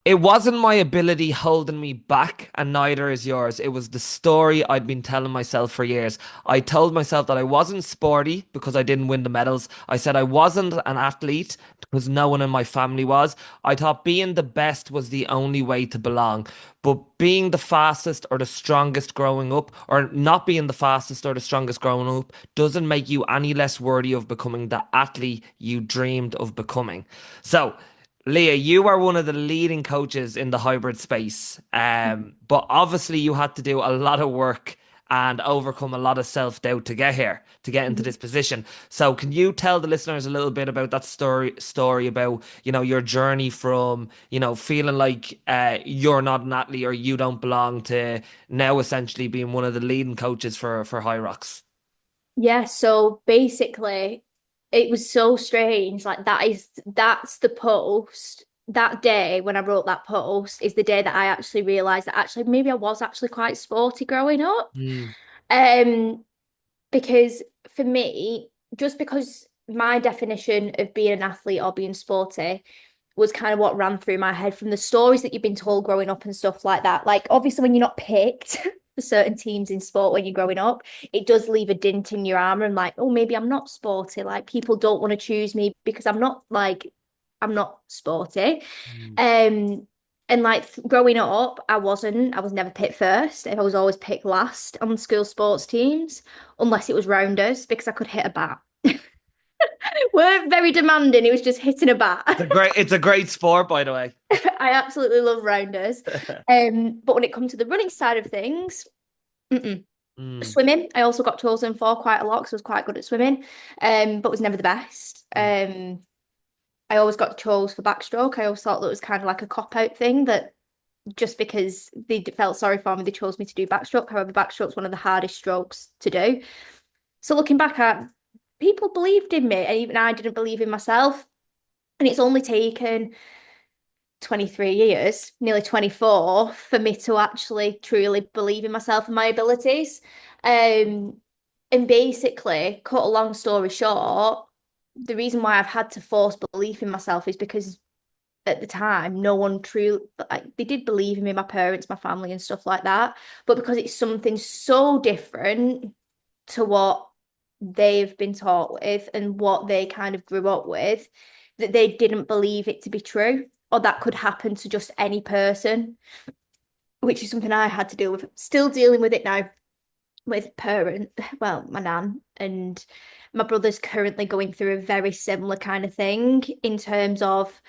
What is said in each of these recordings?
It wasn't my ability holding me back, and neither is yours. It was the story I'd been telling myself for years. I told myself that I wasn't sporty because I didn't win the medals. I said I wasn't an athlete because no one in my family was. I thought being the best was the only way to belong. But being the fastest or the strongest growing up, or not being the fastest or the strongest growing up, doesn't make you any less worthy of becoming the athlete you dreamed of becoming. So, Leah, you are one of the leading coaches in the hybrid space. But obviously you had to do a lot of work and overcome a lot of self-doubt to get here, to get into this position. So can you tell the listeners a little bit about that story about, your journey from, feeling like you're not an athlete or you don't belong to now essentially being one of the leading coaches for HYROX? Yeah, so basically it was so strange. Like that's the post. That day when I wrote that post is the day that I actually realized that actually maybe I was actually quite sporty growing up. Mm. Um, because for me, just because my definition of being an athlete or being sporty was kind of what ran through my head from the stories that you've been told growing up and stuff like that. Like, obviously, when you're not picked for certain teams in sport when you're growing up, it does leave a dint in your armor and like, oh, maybe I'm not sporty. Like, people don't want to choose me because I'm not sporty. Mm. Um, and like growing up, I was never picked first. I was always picked last on school sports teams, unless it was rounders because I could hit a bat. Weren't very demanding. It was just hitting a bat. It's a great sport, by the way. I absolutely love rounders. But when it comes to the running side of things, mm-mm. Mm. Swimming, I also got chosen for quite a lot because I was quite good at swimming, but was never the best. Mm. I always got chose for backstroke. I always thought that was kind of like a cop out thing that just because they felt sorry for me, they chose me to do backstroke. However, backstroke's one of the hardest strokes to do. So looking back at people believed in me, and even I didn't believe in myself. And it's only taken 23 years, nearly 24, for me to actually truly believe in myself and my abilities. Um, and basically, cut a long story short, the reason why I've had to force belief in myself is because at the time, no one truly, like, they did believe in me, my parents, my family, and stuff like that. But because it's something so different to what they've been taught with and what they kind of grew up with, that they didn't believe it to be true or that could happen to just any person, which is something I had to deal with. Still dealing with it now with my nan, and my brother's currently going through a very similar kind of thing in terms of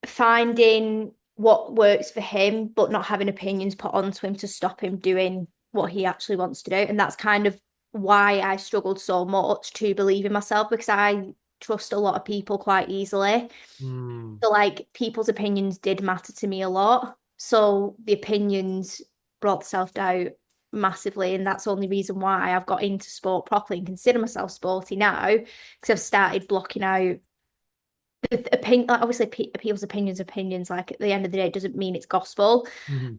finding what works for him, but not having opinions put onto him to stop him doing what he actually wants to do. And that's kind of why I struggled so much to believe in myself because I trust a lot of people quite easily. Mm. So, like, people's opinions did matter to me a lot. So, the opinions brought self-doubt massively. And that's the only reason why I've got into sport properly and consider myself sporty now because I've started blocking out opinion, like obviously people's opinions, like at the end of the day, it doesn't mean it's gospel, Mhm.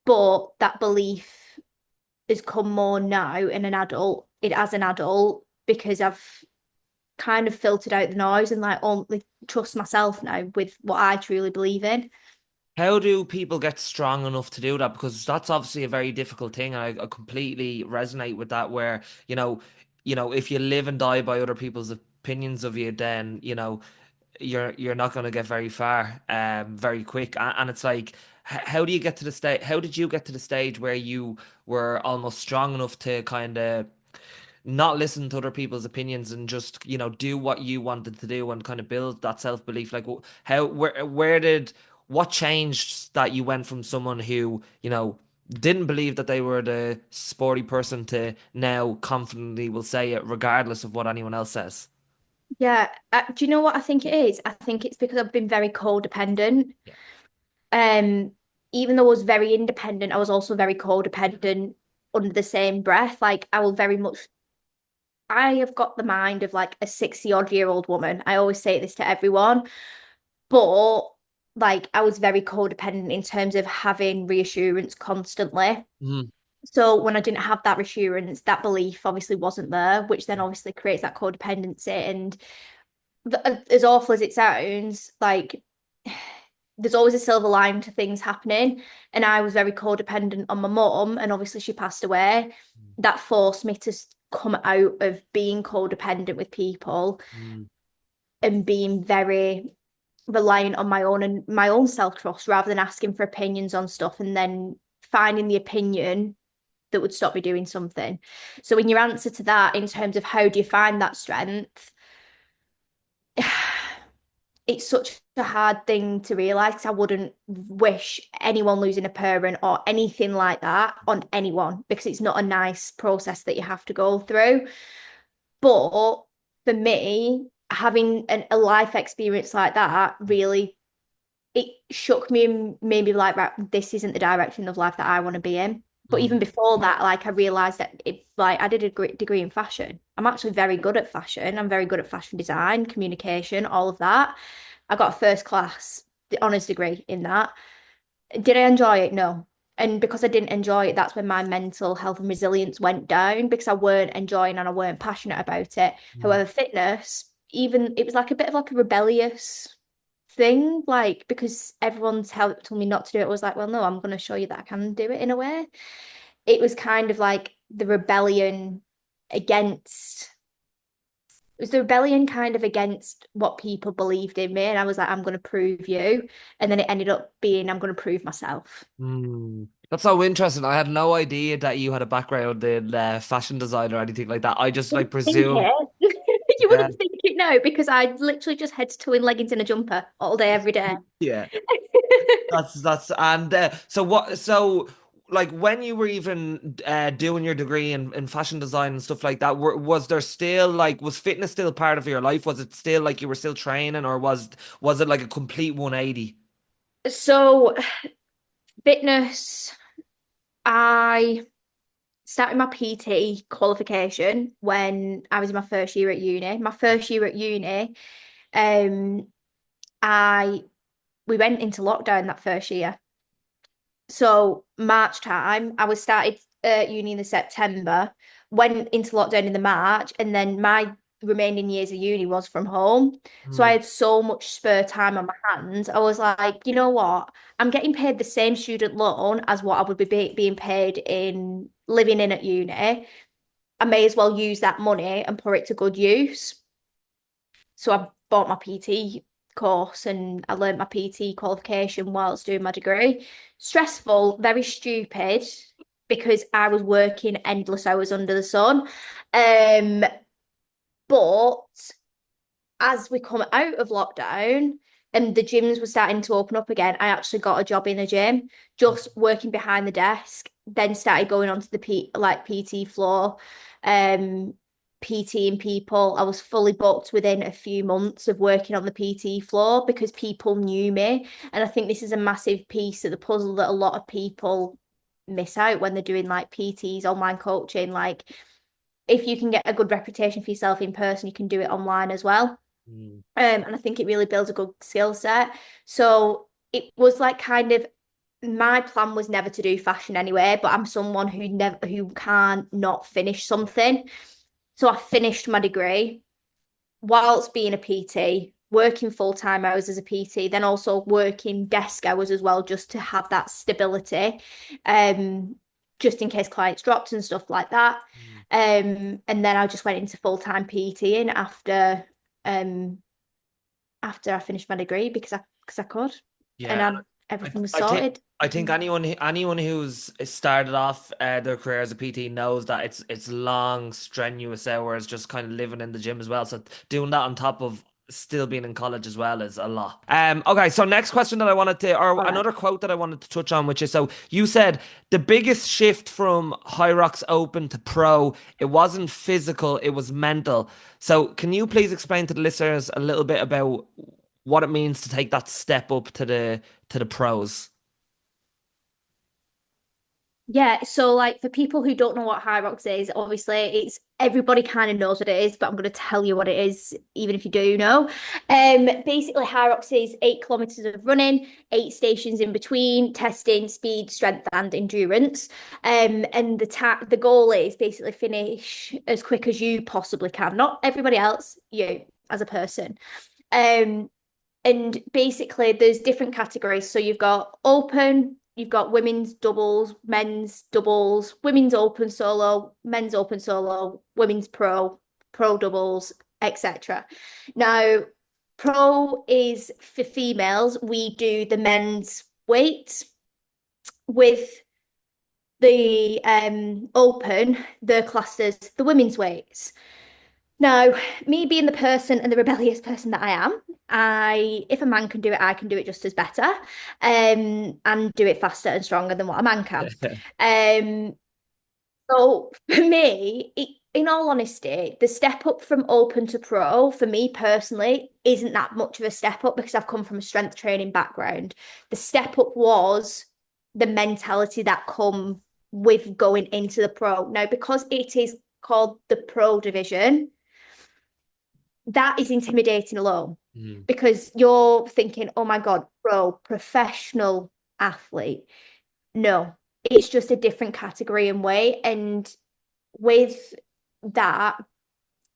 but that belief has come more now in an adult, it as an adult, because I've kind of filtered out the noise and like only trust myself now with what I truly believe in. How do people get strong enough to do that? Because that's obviously a very difficult thing, and I completely resonate with that. Where if you live and die by other people's opinions of you, then you're not going to get very far, very quick. And it's like, how do you get to the stage? How did you get to the stage where you were almost strong enough to kind of not listen to other people's opinions and just do what you wanted to do and kind of build that self-belief? Like how where did what changed that you went from someone who didn't believe that they were the sporty person to now confidently will say it regardless of what anyone else says? Yeah, do you know what I think it is? I think it's because I've been very codependent. Yeah. Um, Even though I was very independent, I was also very codependent under the same breath. Like I will very much I have got the mind of like a 60 odd year old woman. I always say this to everyone, but like I was very codependent in terms of having reassurance constantly. Mhm. So when I didn't have that reassurance, that belief obviously wasn't there, which then obviously creates that codependency. And as awful as it sounds, like there's always a silver lining to things happening. And I was very codependent on my mum, and obviously she passed away. That forced me to come out of being codependent with people Mm, and being very reliant on my own and my own self-trust rather than asking for opinions on stuff and then finding the opinion that would stop me doing something. So in your answer to that, in terms of how do you find that strength, it's such a hard thing to realize. I wouldn't wish anyone losing a parent or anything like that on anyone because it's not a nice process that you have to go through. But for me, having a life experience like that really it shook me and made me like, right, this isn't the direction of life that I want to be in. But even mm, before that, like I realized that like I did a degree in fashion. I'm actually very good at fashion. I'm very good at fashion design, communication, all of that. I got a first class honors degree in that. Did I enjoy it? No. And because I didn't enjoy it, that's when my mental health and resilience went down because I weren't enjoying and I weren't passionate about it. mm, However, fitness, even it was like a bit of like a rebellious thing, like because everyone's told me not to do it. I was like, well, no, I'm going to show you that I can do it in a way. It was kind of like the rebellion against it was the rebellion kind of against what people believed in me. And I was like, I'm going to prove you. And then it ended up being, I'm going to prove myself. mm. That's so interesting. I had no idea that you had a background in fashion design or anything like that. I just You like wouldn't think presumed. it. You Yeah, wouldn't think it no, because I literally just head to toe in leggings and a jumper all day, every day. yeah. That's and so what? So like when you were even doing your degree in fashion design and stuff like that, was there still like was fitness still part of your life? Was it still like you were still training, or was it like a complete 180? So, fitness, I started my PT qualification when I was in my first year at uni. My first year at uni, um, I we went into lockdown that first year. So March time, I was started uni in the September, went into lockdown in the March, and then my remaining years of uni was from home. So I Mm, had so much spare time on my hands. I was like, you know what? I'm getting paid the same student loan as what I would be being paid in living in at uni. I may as well use that money and put it to good use. So I bought my PT course and I learned my PT qualification whilst doing my degree. Stressful, very stupid because I was working endless hours under the sun. Um, but as we come out of lockdown and the gyms were starting to open up again, I actually got a job in a gym, just working behind the desk, then started going onto the PT floor, PTing people. I was fully booked within a few months of working on the PT floor because people knew me. And I think this is a massive piece of the puzzle that a lot of people miss out when they're doing like PTs, online coaching. Like if you can get a good reputation for yourself in person, you can do it online as well. mm, And I think it really builds a good skill set. So it was like kind of my plan was never to do fashion anyway, but I'm someone who can't not finish something. So I finished my degree whilst being a PT, working full-time hours as a PT, then also working desk hours as well, just to have that stability, um, just in case clients dropped and stuff like that. mm. And then I just went into full-time PTing um after I finished my degree because I could, and Yeah, I everything was I think sorted. I think anyone who's started off their career as a PT knows that it's long, strenuous hours, just kind of living in the gym as well. So doing that on top of still being in college as well is a lot. Okay, so next question that I wanted to, or All right. another quote that I wanted to touch on, which is so you said the biggest shift from HYROX Open to Pro, it wasn't physical, it was mental. So can you please explain to the listeners a little bit about what it means to take that step up to the pros? Yeah, so like for people who don't know what HYROX is, obviously it's everybody kind of knows what it is, but I'm going to tell you what it is, even if you do know. Basically, HYROX is 8 kilometers of running, 8 stations in between, testing speed, strength, and endurance. And the goal is basically finish as quick as you possibly can, not everybody else, you as a person. Um, And basically, there's different categories. So you've got open, you've got women's doubles, men's doubles, women's open solo, women's pro, pro doubles, etc. Now, pro is for females. We do the men's weight with the open, they're classed as the women's weights. Now, me being the person and the rebellious person that I am, if a man can do it, I can do it just as better, and do it faster and stronger than what a man can. Um, so for me, in all honesty, the step up from open to pro, for me personally, isn't that much of a step up because I've come from a strength training background. The step up was the mentality that come with going into the pro. Now, because it is called the pro division, that is intimidating alone Mm. because you're thinking, oh my God, pro, professional athlete. No, it's just a different category and way. And with that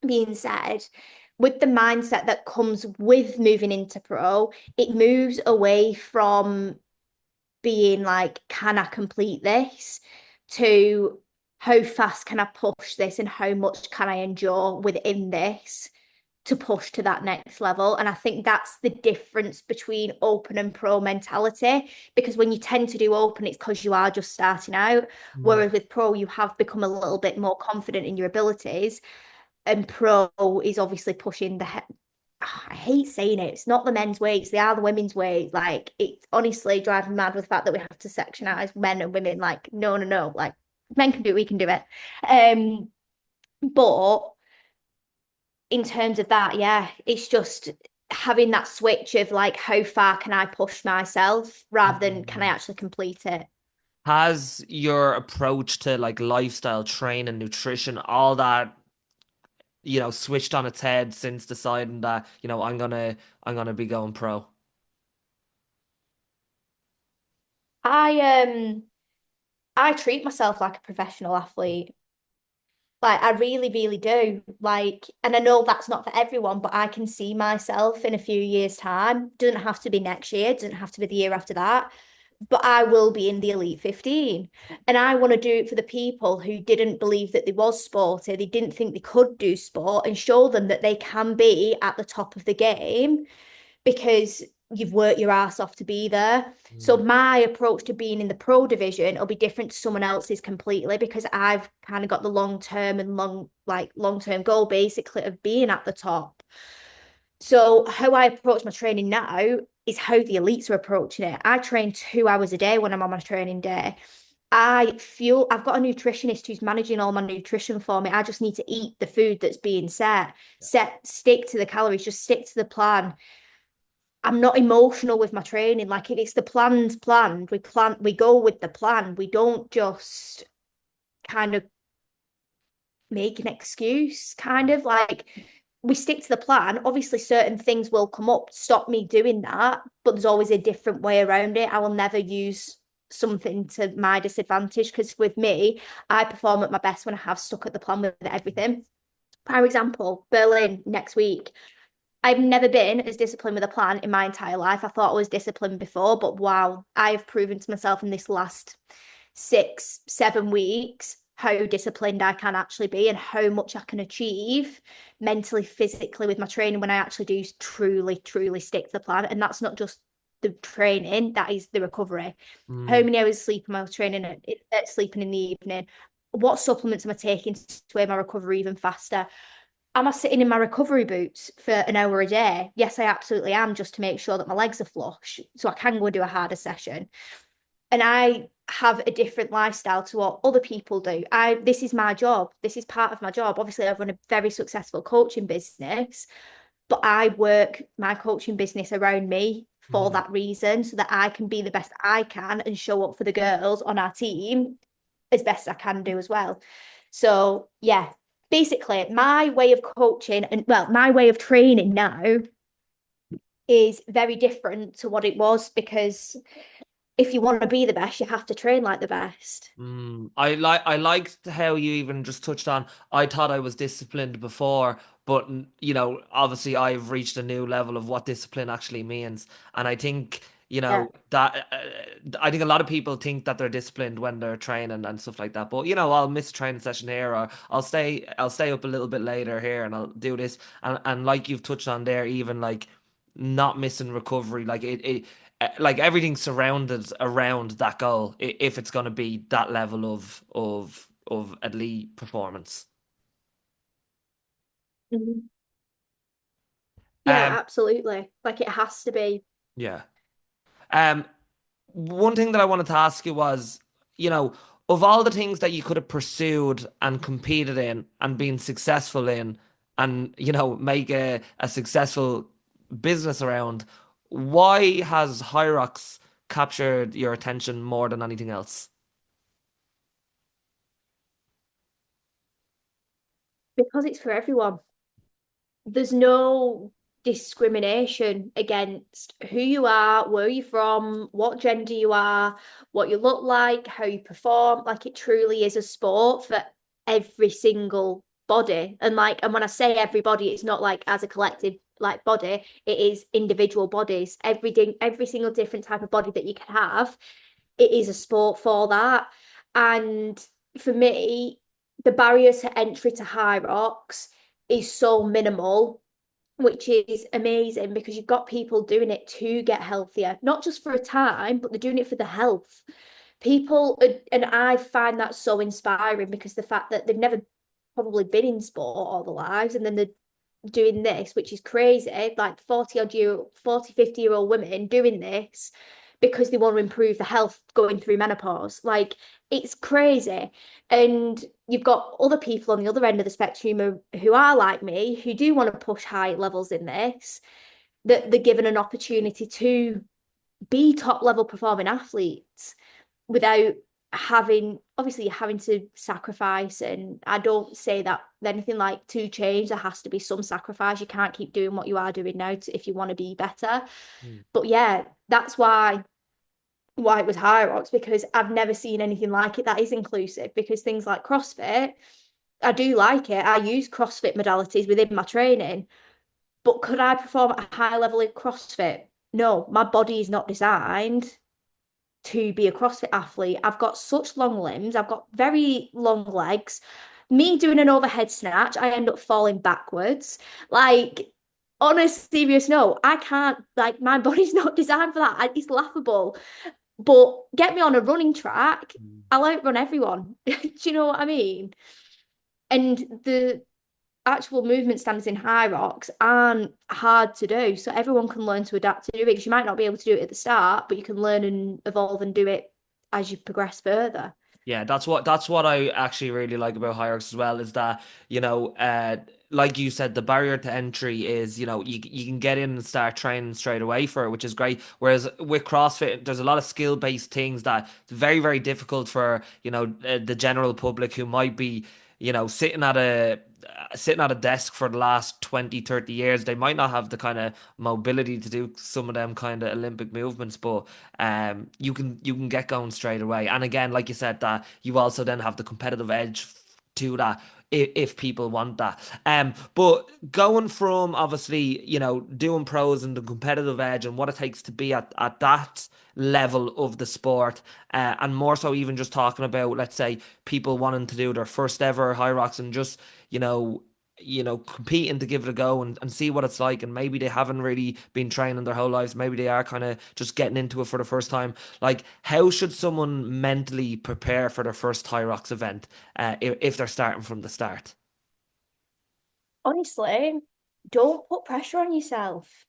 being said, with the mindset that comes with moving into pro, it moves away from being like, can I complete this? To how fast can I push this and how much can I endure within this to push to that next level. And I think that's the difference between open and pro mentality. Because when you tend to do open, it's because you are just starting out. Mm. Whereas with pro, you have become a little bit more confident in your abilities. And pro is obviously pushing I hate saying it. It's not the men's weights, they are the women's weights. Like it's honestly driving me mad with the fact that we have to sectionize men and women. Like, no, no, no. Like men can do it, we can do it. But in terms of that, yeah, it's just having that switch of like how far can I push myself rather than can I Mm. actually complete it. Has your approach to like lifestyle, training, nutrition, all that, switched on its head since deciding that, I'm gonna be going pro? I I treat myself like a professional athlete. Like I really, really do. Like, and I know that's not for everyone, but I can see myself in a few years' time. Doesn't have to be next year, doesn't have to be the year after that, but I will be in the Elite 15. And I want to do it for the people who didn't believe that they was sporty, they didn't think they could do sport, and show them that they can be at the top of the game because you've worked your ass off to be there. So Mm. my approach to being in the pro division will be different to someone else's completely because I've kind of got the long term and long term goal basically of being at the top. So how I approach my training now is how the elites are approaching it. I train 2 hours a day when I'm on my training day. I've got a nutritionist who's managing all my nutrition for me. I just need to eat the food that's being stick to the calories, just stick to the plan. I'm not emotional with my training. Like if it's the planned, we go with the plan. We don't just kind of make an excuse, kind of like we stick to the plan. Obviously, certain things will come up, stop me doing that, but there's always a different way around it. I will never use something to my disadvantage because with me, I perform at my best when I have stuck at the plan with everything. For example, Berlin next week. I've never been as disciplined with a plan in my entire life. I thought I was disciplined before, but wow, I've proven to myself in this last 6, 7 weeks how disciplined I can actually be and how much I can achieve mentally, physically with my training when I actually do truly, truly stick to the plan. And that's not just the training, that is the recovery. How Mm. many hours sleep am I training sleeping in the evening? What supplements am I taking to make my recovery even faster? Am I sitting in my recovery boots for an hour a day? Yes, I absolutely am, just to make sure that my legs are flush so I can go and do a harder session. And I have a different lifestyle to what other people do. This is my job. This is part of my job. Obviously, I've run a very successful coaching business, but I work my coaching business around me for Mm. that reason, so that I can be the best I can and show up for the girls on our team as best I can do as well. So yeah, basically my way of coaching and well, my way of training now is very different to what it was because if you want to be the best, you have to train like the best. I liked how you even just touched on. I thought I was disciplined before, But you know, obviously, I've reached a new level of what discipline actually means, and I think you Yeah. know that I think a lot of people think that they're disciplined when they're training and stuff like that. But you know, I'll miss a training session here, or I'll stay up a little bit later here, and I'll do this. And like you've touched on there, even like not missing recovery, like it like everything's surrounded around that goal. If it's going to be that level of elite performance. Mhm. Yeah, Um, absolutely. Like it has to be. yeah. Um, One thing that I wanted to ask you was, you know, of all the things that you could have pursued and competed in and been successful in and, you know, make a successful business around, why has Hyrox captured your attention more than anything else? Because it's for everyone. There's no discrimination against who you are, where you're from, what gender you are, what you look like, how you perform. Like it truly is a sport for every single body. And when I say everybody, it's not like as a collective like body, it is individual bodies. Every single different type of body that you can have, it is a sport for that. And for me, the barrier to entry to HYROX is so minimal, which is amazing because you've got people doing it to get healthier, not just for a time, but they're doing it for the health. And I find that so inspiring because the fact that they've never probably been in sport all their lives and then they're doing this, which is crazy, like 40 50 year old women doing this because they want to improve the health going through menopause. Like it's crazy. And you've got other people on the other end of the spectrum who are like me, who do want to push high levels in this, that they're given an opportunity to be top level performing athletes without having to sacrifice. And I don't say that anything like to change there has to be some sacrifice. You can't keep doing what you are doing now if you want to be better. Mm. But yeah, that's why it was HYROX, because I've never seen anything like it that is inclusive. Because things like CrossFit, I do like it. I use CrossFit modalities within my training, but could I perform at a high level in CrossFit? No, my body is not designed to be a CrossFit athlete. I've got such long limbs, I've got very long legs. Me doing an overhead snatch, I end up falling backwards. Like, on a serious note, I can't, like, my body's not designed for that. It's laughable. But get me on a running track, I'll outrun everyone. Do you know what I mean? And the actual movement standards in HYROX aren't hard to do. So everyone can learn to adapt to do it because you might not be able to do it at the start, but you can learn and evolve and do it as you progress further. Yeah, that's what I actually really like about HYROX as well is that, you know, like you said, the barrier to entry is, you know, you can get in and start training straight away for it, which is great. Whereas with CrossFit, there's a lot of skill-based things that it's very, very difficult for, you know, the general public who might be, you know, sitting at a desk for the last 20, 30 years. They might not have the kind of mobility to do some of them kind of Olympic movements, but you can get going straight away. And again, like you said, that you also then have the competitive edge to that if people want that. But going from obviously, you know, doing pros and the competitive edge and what it takes to be at that level of the sport, and more so even just talking about, let's say, people wanting to do their first ever high rocks and just, you know, competing to give it a go and see what it's like. And maybe they haven't really been training their whole lives. Maybe they are kind of just getting into it for the first time. Like, how should someone mentally prepare for their first High Rocks event if they're starting from the start? Honestly, don't put pressure on yourself.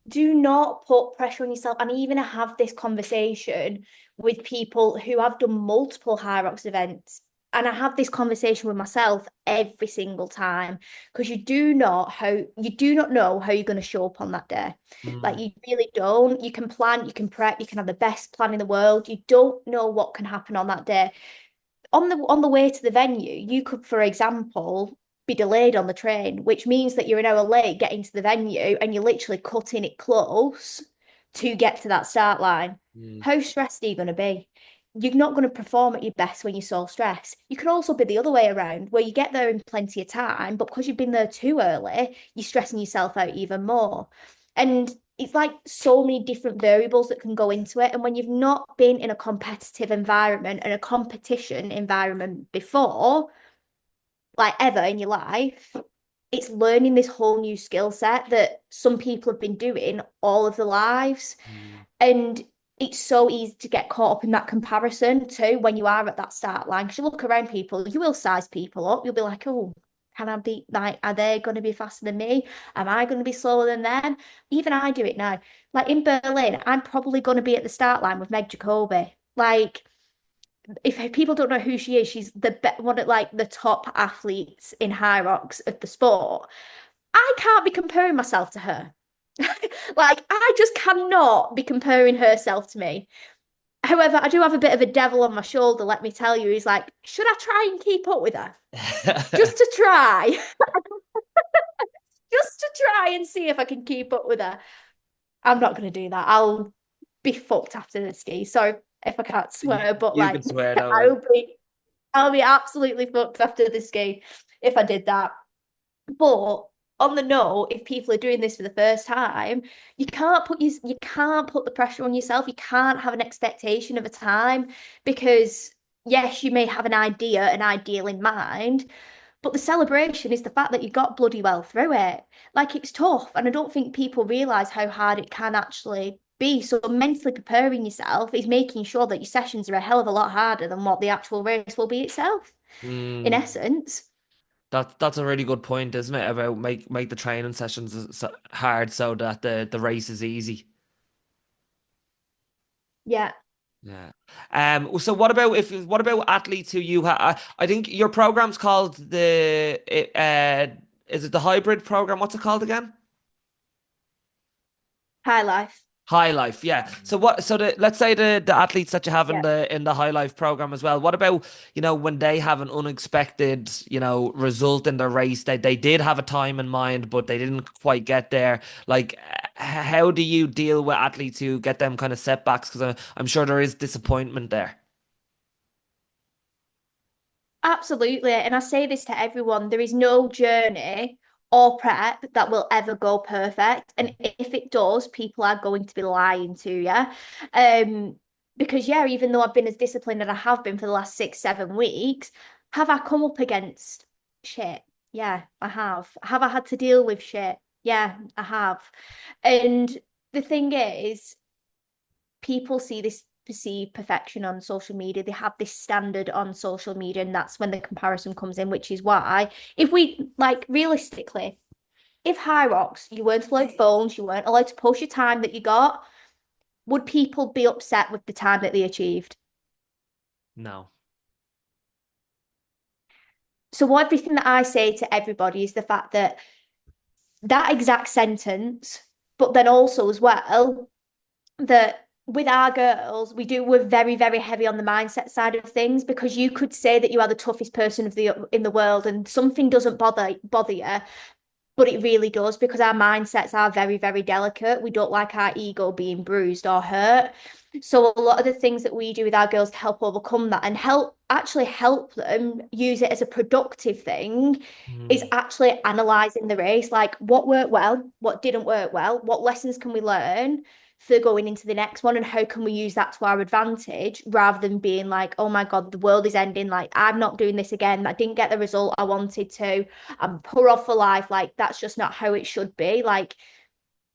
Do not put pressure on yourself. And even have this conversation with people who have done multiple HYROX events. And I have this conversation with myself every single time because you do not know how you're going to show up on that day. Like Mm, you really don't. You can plan, you can prep, you can have the best plan in the world. You don't know what can happen on that day. On the way to the venue, you could, for example, be delayed on the train, which means that you're an hour late getting to the venue and you're literally cutting it close to get to that start line. mm. How stressed are you going to be? you're not going to perform at your best when you're so stressed. You can also be the other way around, where you get there in plenty of time, but because you've been there too early, you're stressing yourself out even more. And it's like so many different variables that can go into it. And when you've not been in a competitive environment and a competition environment before, like ever in your life, it's learning this whole new skill set that some people have been doing all of their lives. Mm. And it's so easy to get caught up in that comparison too when you are at that start line. Because you look around people, you will size people up. You'll be like, oh, can I be like, are they going to be faster than me? Am I going to be slower than them? Even I do it now. Like in Berlin, I'm probably going to be at the start line with Meg Jacobi. Like, if people don't know who she is, she's one of like the top athletes in HYROX of the sport. I can't be comparing myself to her. Like, I just cannot be comparing herself to me. However, I do have a bit of a devil on my shoulder, let me tell you. He's like, should I try and keep up with her? Just to try, just to try and see if I can keep up with her. I'm not going to do that. I'll be fucked after the ski. So if I can't You, swear, but you can like, swear, don't worry. I'll be absolutely fucked after the ski if I did that. But on the note, if people are doing this for the first time, you can't put the pressure on yourself. You can't have an expectation of a time because yes, you may have an ideal in mind, but the celebration is the fact that you got bloody well through it. Like it's tough, and I don't think people realize how hard it can actually be. So mentally preparing yourself is making sure that your sessions are a hell of a lot harder than what the actual race will be itself, in Mm. essence. That's a really good point, isn't it? About make the training sessions hard so that the race is easy. Yeah. Yeah. So what about athletes who I think your program's called is it the hybrid program? What's it called again? High life. High Life, yeah. Let's say the athletes that you have Yeah. in the High Life program as well. What about, when they have an unexpected, result in their race? They did have a time in mind, but they didn't quite get there. Like, how do you deal with athletes who get them kind of setbacks? Because I'm sure there is disappointment there. Absolutely. And I say this to everyone, there is no journey or prep that will ever go perfect. And if it does, people are going to be lying to you. Um, because yeah, even though I've been as disciplined as I have been for the last 6, 7 weeks, have I come up against shit? Yeah, I have. Have I had to deal with shit? Yeah, I have. And the thing is, people see this perceived perfection on social media. They have this standard on social media, and that's when the comparison comes in, which is why, if we like realistically, if HYROX, you weren't allowed phones, you weren't allowed to post your time that you got, would people be upset with the time that they achieved? No. So everything that I say to everybody is the fact that that exact sentence, but then also as well, that with our girls, we're very, very heavy on the mindset side of things because you could say that you are the toughest person of the in the world and something doesn't bother you, but it really does because our mindsets are very, very delicate. We don't like our ego being bruised or hurt. So a lot of the things that we do with our girls to help overcome that and help them use it as a productive thing is Mm. actually analyzing the race, like what worked well, what didn't work well, what lessons can we learn for going into the next one, and how can we use that to our advantage rather than being like, oh my God, the world is ending, like I'm not doing this again. I didn't get the result I wanted to. I'm poor off for life. Like that's just not how it should be. Like,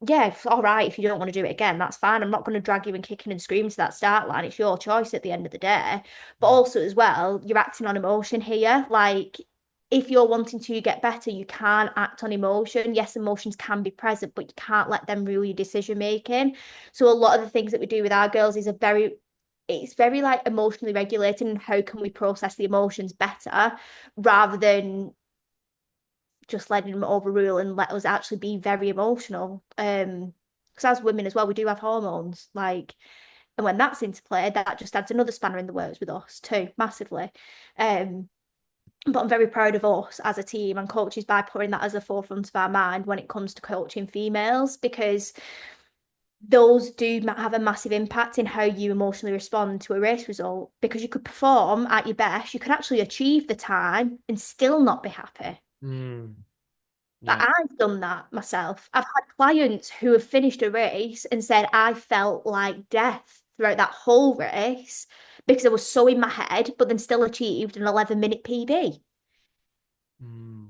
yeah, it's all right if you don't want to do it again, that's fine. I'm not going to drag you in kicking and screaming to that start line. It's your choice at the end of the day. But also as well, you're acting on emotion here. Like if you're wanting to get better, you can't act on emotion. Yes, emotions can be present, but you can't let them rule your decision making. So a lot of the things that we do with our girls is it's very like emotionally regulating and how can we process the emotions better rather than just letting them overrule and let us actually be very emotional. Because as women as well, we do have hormones, like, and when that's into play, that just adds another spanner in the works with us too, massively. Um, but I'm very proud of us as a team and coaches by putting that as the forefront of our mind when it comes to coaching females because those do have a massive impact in how you emotionally respond to a race result because you could perform at your best, you could actually achieve the time and still not be happy. Mm, Like yeah. I've done that myself. I've had clients who have finished a race and said I felt like death throughout that whole race because I was so in my head, but then still achieved an 11-minute PB. Mm,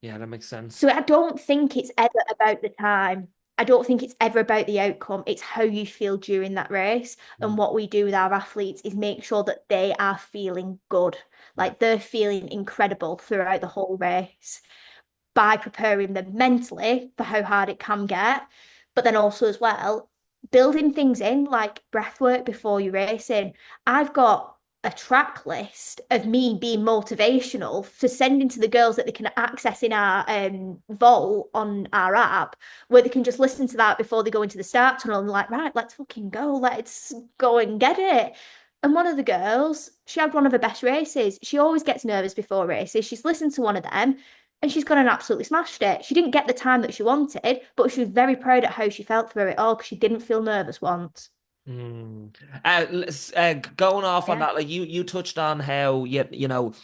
yeah, that makes sense. So I don't think it's ever about the time. I don't think it's ever about the outcome. It's how you feel during that race. And Mm, what we do with our athletes is make sure that they are feeling good, yeah. like they're feeling incredible throughout the whole race by preparing them mentally for how hard it can get, but then also as well, building things in like breath work before you're racing. I've got a track list of me being motivational for sending to the girls that they can access in our vault on our app, where they can just listen to that before they go into the start tunnel and like, right, let's fucking go, let's go and get it. And one of the girls, she had one of her best races. She always gets nervous before races. She's listened to one of them and she's gone and absolutely smashed it. She didn't get the time that she wanted, but she was very proud at how she felt through it all because she didn't feel nervous once. Mm. Going off on Yeah. that, like you touched on how you know,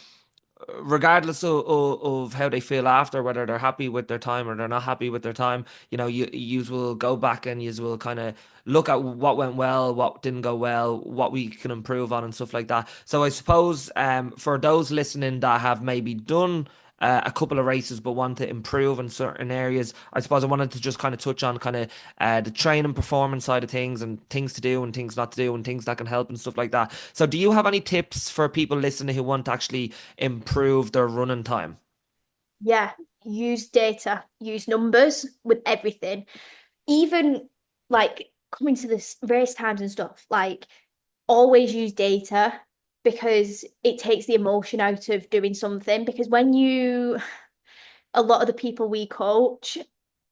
regardless of how they feel after, whether they're happy with their time or they're not happy with their time, you know, you will go back and you will kind of look at what went well, what didn't go well, what we can improve on and stuff like that. So I suppose for those listening that have maybe done a couple of races but want to improve in certain areas, I suppose I wanted to just kind of touch on kind of the training performance side of things and things to do and things not to do and things that can help and stuff like that. So do you have any tips for people listening who want to actually improve their running time? Yeah. Use data, use numbers with everything. Even like coming to this race times and stuff, like always use data because it takes the emotion out of doing something. Because when you, a lot of the people we coach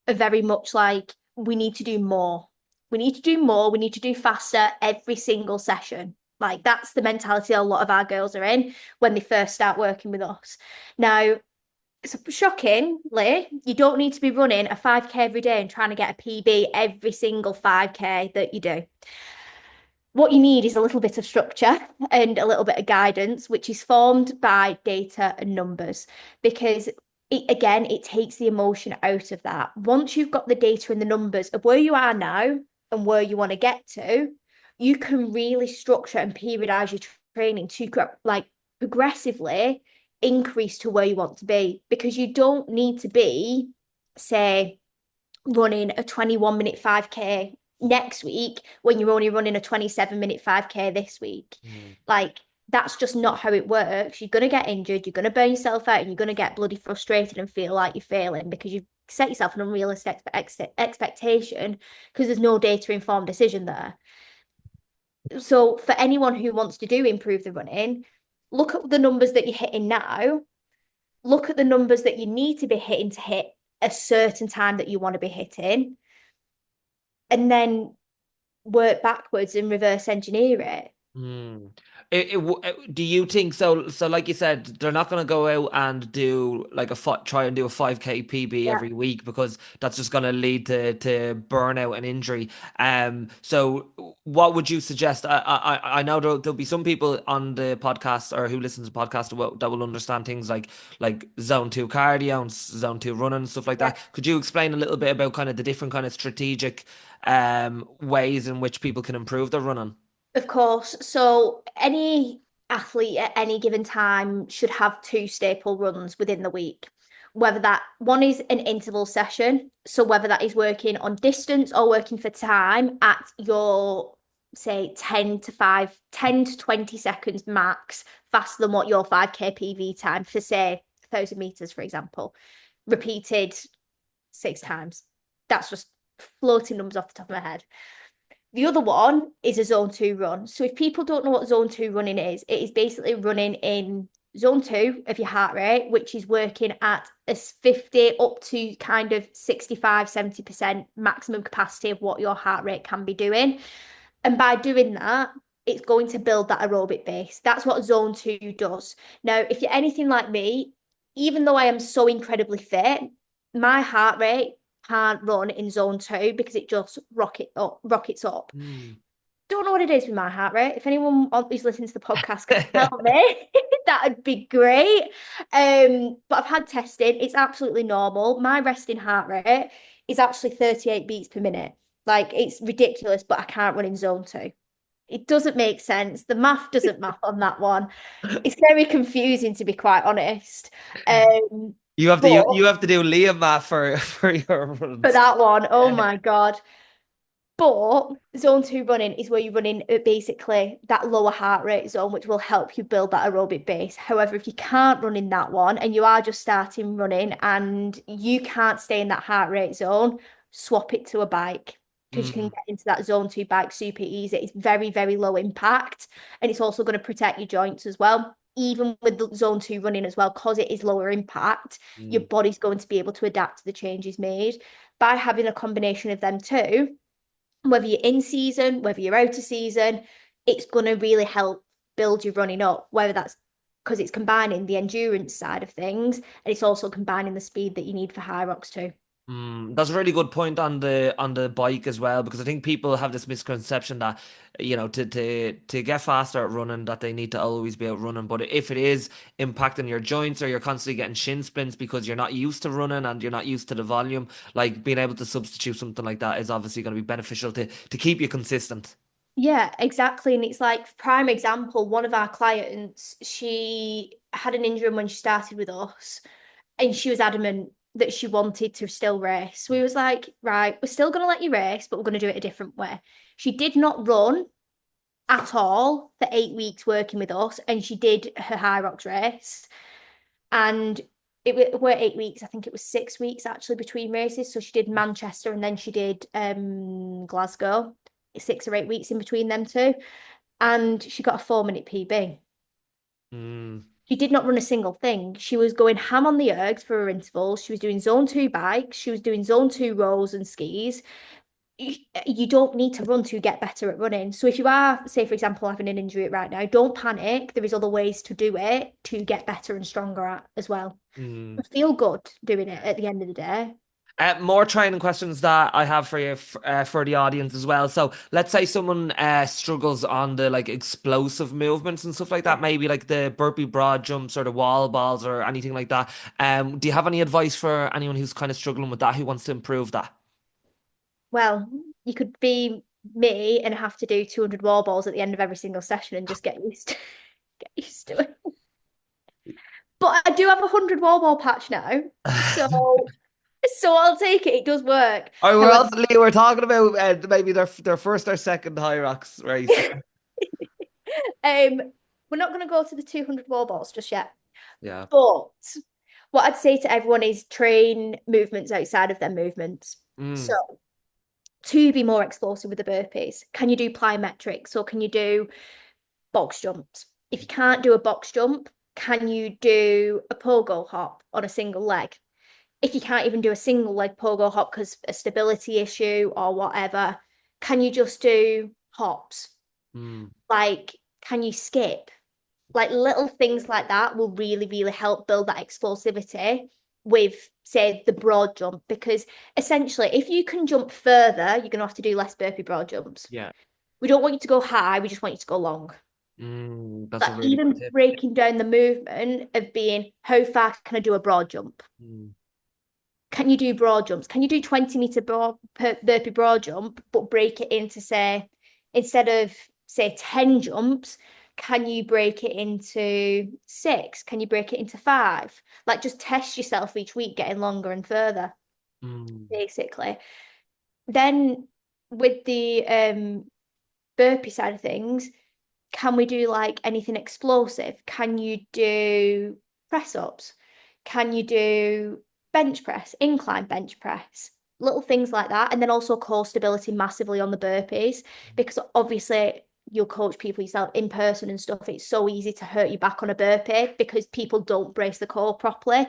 are very much like, we need to do more. We need to do more. We need to do faster every single session. Like that's the mentality a lot of our girls are in when they first start working with us. Now, it's shockingly, you don't need to be running a 5K every day and trying to get a PB every single 5K that you do. What you need is a little bit of structure and a little bit of guidance, which is formed by data and numbers, because again, it takes the emotion out of that. Once you've got the data and the numbers of where you are now and where you want to get to, you can really structure and periodize your training to like progressively increase to where you want to be because you don't need to be, say, running a 21-minute 5K next week when you're only running a 27-minute 5K this week. Mm, Like, that's just not how it works. You're going to get injured, you're going to burn yourself out, and you're going to get bloody frustrated and feel like you're failing because you've set yourself an unrealistic expectation because there's no data informed decision there. So, for anyone who wants to do improve the running, look at the numbers that you're hitting now, look at the numbers that you need to be hitting to hit a certain time that you want to be hitting, and then work backwards and reverse engineer it. mm. Do you think so? So, like you said, they're not going to go out and do like try and do a 5K PB Yeah. every week because that's just going to lead to burnout and injury. So what would you suggest? I know there'll be some people on the podcast or who listen to the podcast that will understand things like zone two cardio and zone two running and stuff like Yeah. that. Could you explain a little bit about kind of the different kind of strategic ways in which people can improve their running? Of course. So any athlete at any given time should have two staple runs within the week. Whether that one is an interval session, so whether that is working on distance or working for time at your say 10 to 20 seconds max faster than what your 5K PV time for say 1,000 meters, for example, repeated 6 times. That's just floating numbers off the top of my head. The other one is a zone two run. So if people don't know what zone two running is, it is basically running in zone two of your heart rate, which is working at a 50 up to kind of 65, 70% maximum capacity of what your heart rate can be doing. And by doing that, it's going to build that aerobic base. That's what zone two does. Now, if you're anything like me, even though I am so incredibly fit, my heart rate can't run in zone two because it just rockets up. Mm. Don't know what it is with my heart rate. If anyone who's listening to the podcast can tell me, that'd be great. But I've had testing. It's absolutely normal. My resting heart rate is actually 38 beats per minute. Like it's ridiculous, but I can't run in zone two. It doesn't make sense. The math doesn't map on that one. It's very confusing to be quite honest. You But have to do Lhea math for for your for runs. that one, oh my God. But zone two running is where you're running at basically that lower heart rate zone, which will help you build that aerobic base. However, if you can't run in that one and you are just starting running and you can't stay in that heart rate zone, swap it to a bike because you can Mm, get into that zone two bike super easy. It's very, very low impact and it's also going to protect your joints as well. Even with the zone two running as well, because it is lower impact, your mm, body's going to be able to adapt to the changes made. By having a combination of them too, whether you're in season, whether you're out of season, it's going to really help build your running up, whether that's because it's combining the endurance side of things and it's also combining the speed that you need for HYROX too. That's a really good point on the bike as well, because I think people have this misconception that to get faster at running that they need to always be out running. But if it is impacting your joints or you're constantly getting shin splints because you're not used to running and you're not used to the volume, like being able to substitute something like that is obviously going to be beneficial to keep you consistent. Yeah, exactly. And it's like prime example, one of our clients, she had an injury when she started with us and she was adamant that she wanted to still race. So we was like, right, we're still going to let you race, but we're going to do it a different way. She did not run at all for 8 weeks working with us, and she did her HYROX race. And it were 8 weeks. I think it was 6 weeks actually between races. So she did Manchester and then she did Glasgow. 6 or 8 weeks in between them two, and she got a 4 minute PB. Mm, She did not run a single thing. She was going ham on the ergs for her intervals. She was doing zone two bikes. She was doing zone two rolls and skis. You don't need to run to get better at running. So if you are, say, for example, having an injury right now, don't panic. There is other ways to do it to get better and stronger at as well. mm. I feel good doing it at the end of the day. More training questions that I have for you for the audience as well. So let's say someone struggles on the like explosive movements and stuff like Yeah. that, maybe like the burpee broad jumps or the wall balls or anything like that. Do you have any advice for anyone who's kind of struggling with that, who wants to improve that? Well, you could be me and have to do 200 wall balls at the end of every single session and just get used to, get used to it. But I do have 100 wall ball patch now. So I'll take it. It does work. Oh, we're However, also Lee, we're talking about maybe their first or second HYROX race. um, we're not going to go to the 200 wall balls just yet. Yeah. But what I'd say to everyone is train movements outside of their movements. So Mm, to be more explosive with the burpees, can you do plyometrics or can you do box jumps? If you can't do a box jump, can you do a pogo hop on a single leg? If you can't even do a single leg pogo hop because a stability issue or whatever, can you just do hops? mm, Like, can you skip? Like little things like that will really, really help build that explosivity with, say, the broad jump. Because essentially, if you can jump further, you're going to have to do less burpee broad jumps. yeah. We don't want you to go high, we just want you to go long. That's a But really good even tip. breaking down the movement of being how far can I do a broad jump? Mm, Can you do broad jumps? Can you do 20-meter burpee broad jump, but break it into, say, instead of, say, 10 jumps, can you break it into six? Can you break it into five? Like just test yourself each week, getting longer and further, mm, basically. Then with the burpee side of things, can we do like anything explosive? Can you do press ups? Can you do bench press, incline bench press? Little things like that. And then also core stability massively on the burpees, because obviously you'll coach people yourself in person and stuff. It's so easy to hurt your back on a burpee because people don't brace the core properly.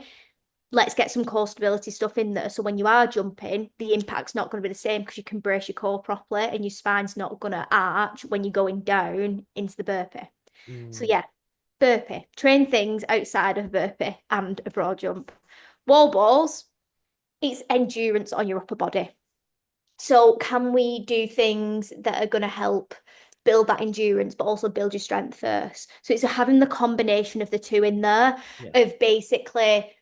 Let's get some core stability stuff in there. So when you are jumping, the impact's not going to be the same because you can brace your core properly and your spine's not going to arch when you're going down into the burpee. So mm. yeah, burpee. Train things outside of burpee and a broad jump. Wall balls. it's endurance on your upper body. So can we do things that are going to help build that endurance, but also build your strength first? So it's having the combination of the two in there Yeah. of basically,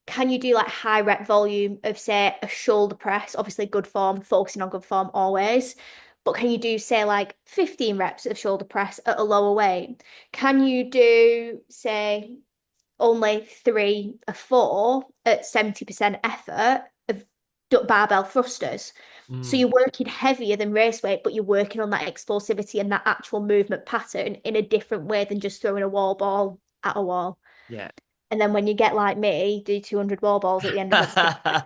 can you do like high rep volume of say a shoulder press, obviously good form, focusing on good form always. But can you do say like 15 reps of shoulder press at a lower weight? Can you do say only 3 or 4 at 70% effort of barbell thrusters? So Mm, you're working heavier than race weight, but you're working on that explosivity and that actual movement pattern in a different way than just throwing a wall ball at a wall. yeah. And then when you get like me, do 200 wall balls at the end of every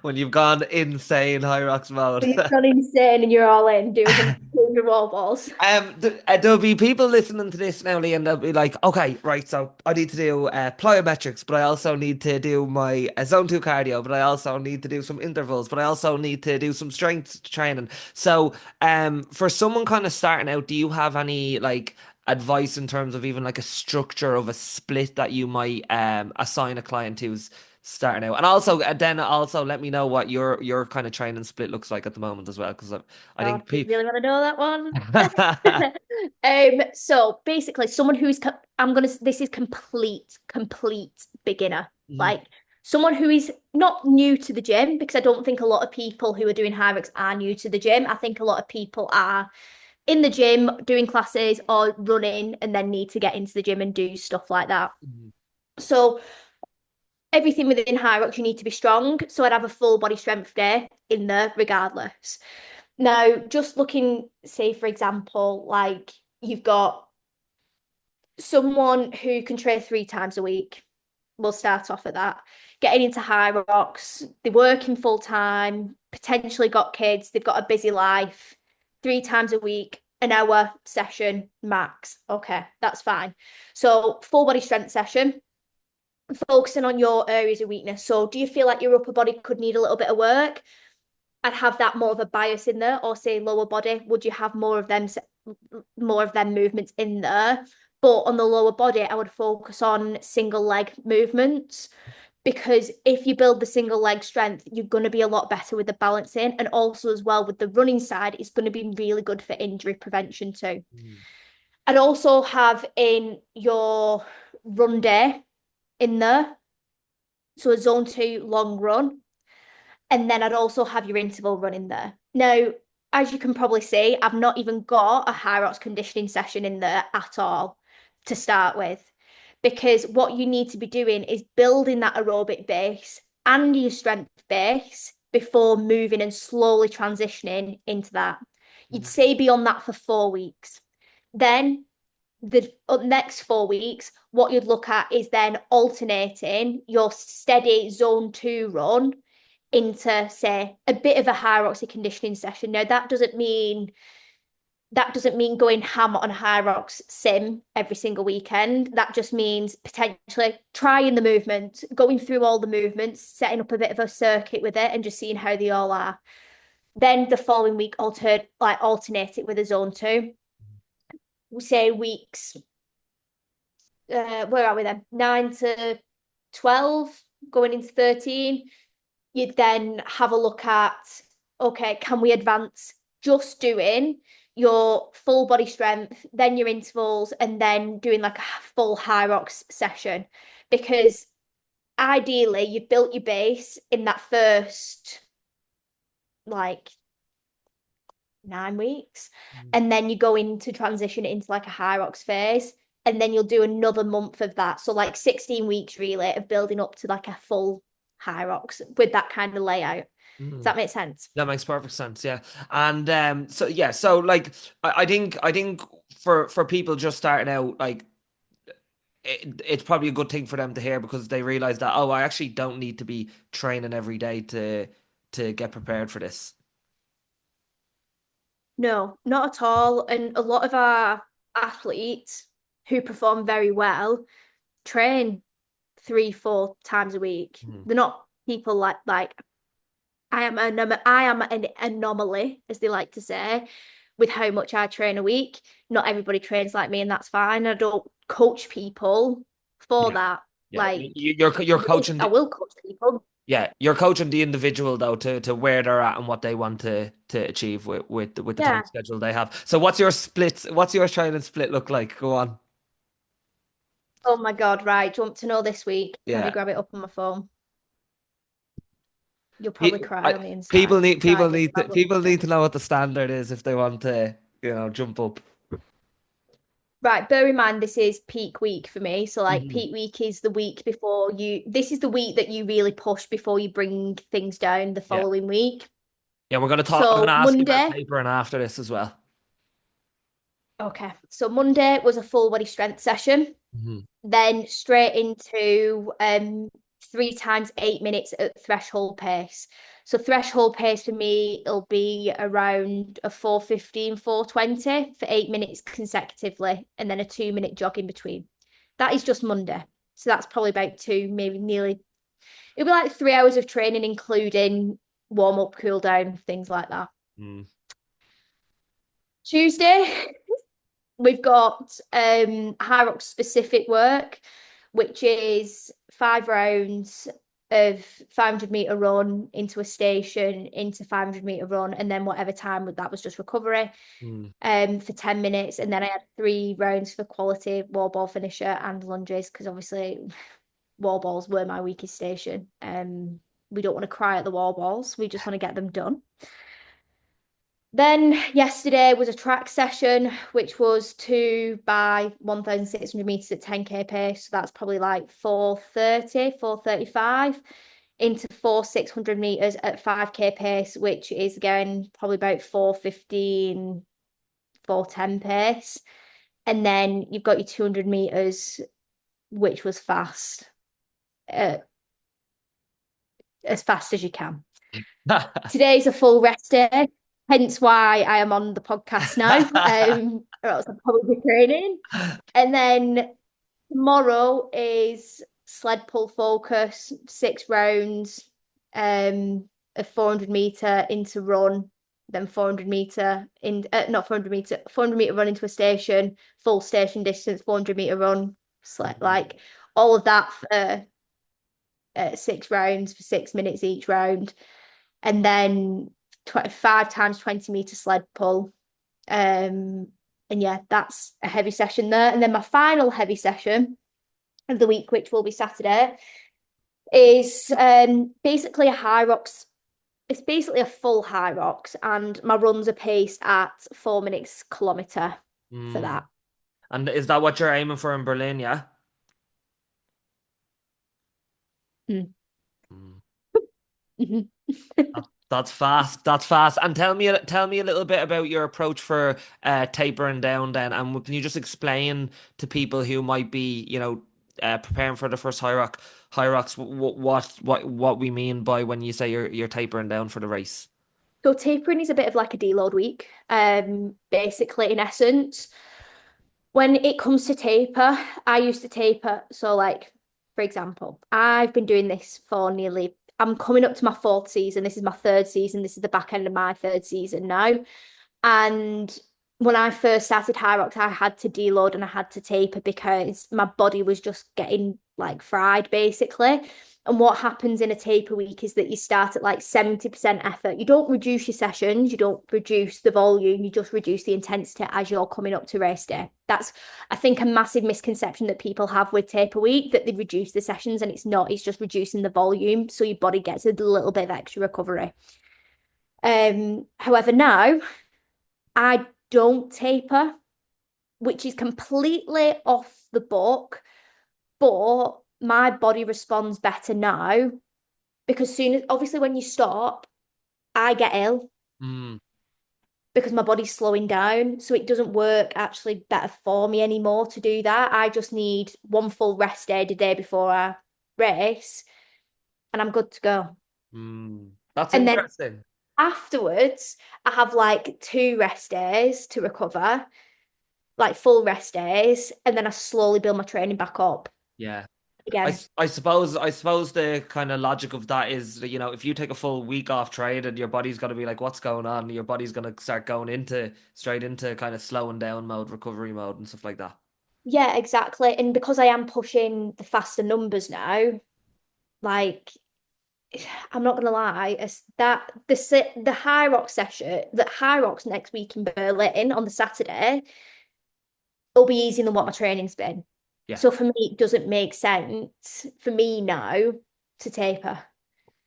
When you've gone insane HYROX mode. you've gone insane and you're all in, do 100 wall balls. There'll be people listening to this now, Lee, and they'll be like, okay, right, so I need to do plyometrics, but I also need to do my zone 2 cardio, but I also need to do some intervals, but I also need to do some strength training. So, for someone kind of starting out, do you have any like advice in terms of even like a structure of a split that you might assign a client who's starting out? And also, then also let me know what your kind of training split looks like at the moment as well, because I Oh, think do you people. really want to know that one? So basically, someone who's this is complete beginner. Mhm. Like someone who is not new to the gym, because I don't think a lot of people who are doing HYROX are new to the gym. I think a lot of people are in the gym doing classes or running and then need to get into the gym and do stuff like that. Mhm. So everything within HYROX, you need to be strong. So I'd have a full body strength day in there regardless. Now, just looking, say, for example, like you've got someone who can train 3 times a week. We'll start off at that. Getting into HYROX, they're working full time, potentially got kids, they've got a busy life, 3 times a week, an hour session max. Okay, that's fine. So, full body strength session, focusing on your areas of weakness. So, do you feel like your upper body could need a little bit of work? I'd have that more of a bias in there, or say lower body. Would you have more of them movements in there? But on the lower body, I would focus on single leg movements because if you build the single leg strength, you're going to be a lot better with the balancing, and also as well with the running side, it's going to be really good for injury prevention too. Mhm. I'd also have in your run day in there, so a zone 2 long run. And then I'd also have your interval run in there. Now, as you can probably see, I've not even got a HYROX conditioning session in there at all to start with. Because what you need to be doing is building that aerobic base and your strength base before moving and slowly transitioning into that. You'd Mhm. say beyond that for 4 weeks. Then the next 4 weeks, what you'd look at is then alternating your steady zone 2 run into, say, a bit of a HYROX conditioning session. Now, that doesn't mean going ham on HYROX sim every single weekend. That just means potentially trying the movement, going through all the movements, setting up a bit of a circuit with it, and just seeing how they all are. Then the following week, alternate it with a zone 2. We say weeks where are we then? 9 to 12, going into 13. You'd then have a look at, okay, can we advance just doing your full body strength, then your intervals, and then doing like a full HYROX session? Because ideally, you've built your base in that first like 9 weeks, Mhm. and then you go into transition into like a HYROX phase, and then you'll do another month of that. So like 16 weeks really of building up to like a full HYROX with that kind of layout. Does Mhm. that make sense? That makes perfect sense, yeah. And so yeah, so like I think for people just starting out, like it's probably a good thing for them to hear because they realize that, oh, I actually don't need to be training every day to get prepared for this. No, not at all. And a lot of our athletes who perform very well train 3, 4 times a week. Mhm. They're not people like I am an anomaly, as they like to say, with how much I train a week. Not everybody trains like me, and that's fine. I don't coach people for Yeah, that. yeah. Like You're I will, coaching I will coach people. Yeah, you're coaching the individual though to where they're at and what they want to achieve with the time Yeah. schedule they have. So what's your splits? What's your training split look like? Go on. Oh my God, right. Do you want to know this week? Let me Yeah. grab it up on my phone. You'll probably Pe- cry I, on the inside. people need Right, people get need your to notebook people need to ready. know what the standard is if they want to, jump up. Right, bear in mind this is peak week for me. So like Mhm. peak week is the week before this is the week that you really push before you bring things down the Yeah. following week. Yeah, we're gonna talk. I'm gonna So ask you about Monday, tapering after this as well. okay. So Monday was a full body strength session. Mhm. Then straight into 3 times 8 minutes at threshold pace. So threshold pace for me, it'll be around a 4:15, 4:20 for 8 minutes consecutively, and then a 2 minute jog in between. That is just Monday. So that's probably about two, maybe nearly, it'll be like 3 hours of training, including warm up, cool down, things like that. Mm. Tuesday, we've got HYROX specific work, which is 5 rounds of 500-meter run into a station, into 500-meter run, and then whatever time that was just recovery Mm. for 10 minutes. And then I had 3 rounds for quality wall ball finisher and lunges, because obviously wall balls were my weakest station. We don't want to cry at the wall balls, we just want to get them done. Then yesterday was a track session, which was 2 by 1,600 meters at 10K pace. So that's probably like 4:30, 4:35 into 4 600 meters at 5K pace, which is again probably about 4:15, 4:10 pace. And then you've got your 200 meters, which was fast, uh, as fast as you can. Today's a full rest day, hence why I am on the podcast now. Or else I'd probably be training. And then tomorrow is sled pull focus, 6 rounds, a 400 meter into run, then 400 meter in not 400 meter, 400 meter run into a station, full station distance, 400 meter run, sled like all of that for 6 rounds for 6 minutes each round, and then 5 times 20 meter sled pull. Um, and yeah, that's a heavy session there. And then my final heavy session of the week, which will be Saturday, is basically a HYROX. It's basically a full HYROX, and my runs are paced at 4 minutes kilometer for Mm. that. And is that what you're aiming for in Berlin? Yeah. Mm. Mm. Mhm. That's fast. That's fast. And tell me a little bit about your approach for tapering down then. And can you just explain to people who might be, preparing for the first Hyrox, what we mean by when you say you're tapering down for the race? So tapering is a bit of like a deload week. Basically, in essence, when it comes to taper, I used to taper. So, like, for example, I've been doing this for I'm coming up to my fourth season. This is my third season. This is the back end of my third season now. And when I first started HYROX, I had to deload and I had to taper because my body was just getting like fried basically. And what happens in a taper week is that you start at like 70% effort. You don't reduce your sessions, you don't reduce the volume, you just reduce the intensity as you're coming up to race day. That's, I think, a massive misconception that people have with taper week, that they reduce the sessions, and it's not, it's just reducing the volume so your body gets a little bit of extra recovery. However, now I don't taper, which is completely off the book, but my body responds better now because soon as obviously when you stop, I get ill Mm. because my body's slowing down. So it doesn't work actually better for me anymore to do that. I just need one full rest day the day before I race and I'm good to go. Mm. That's And then interesting. afterwards, I have like 2 rest days to recover, like full rest days, and then I slowly build my training back up Yeah. again. I suppose the kind of logic of that is that, if you take a full week off trade and your body's gonna be like, what's going on? Your body's gonna start going into straight into kind of slowing down mode, recovery mode, and stuff like that. Yeah, exactly. And because I am pushing the faster numbers now, like I'm not gonna lie, the HYROX session, the HYROX next week in Berlin on the Saturday, will be easier than what my training's been. Yeah. So for me, it doesn't make sense for me now to taper.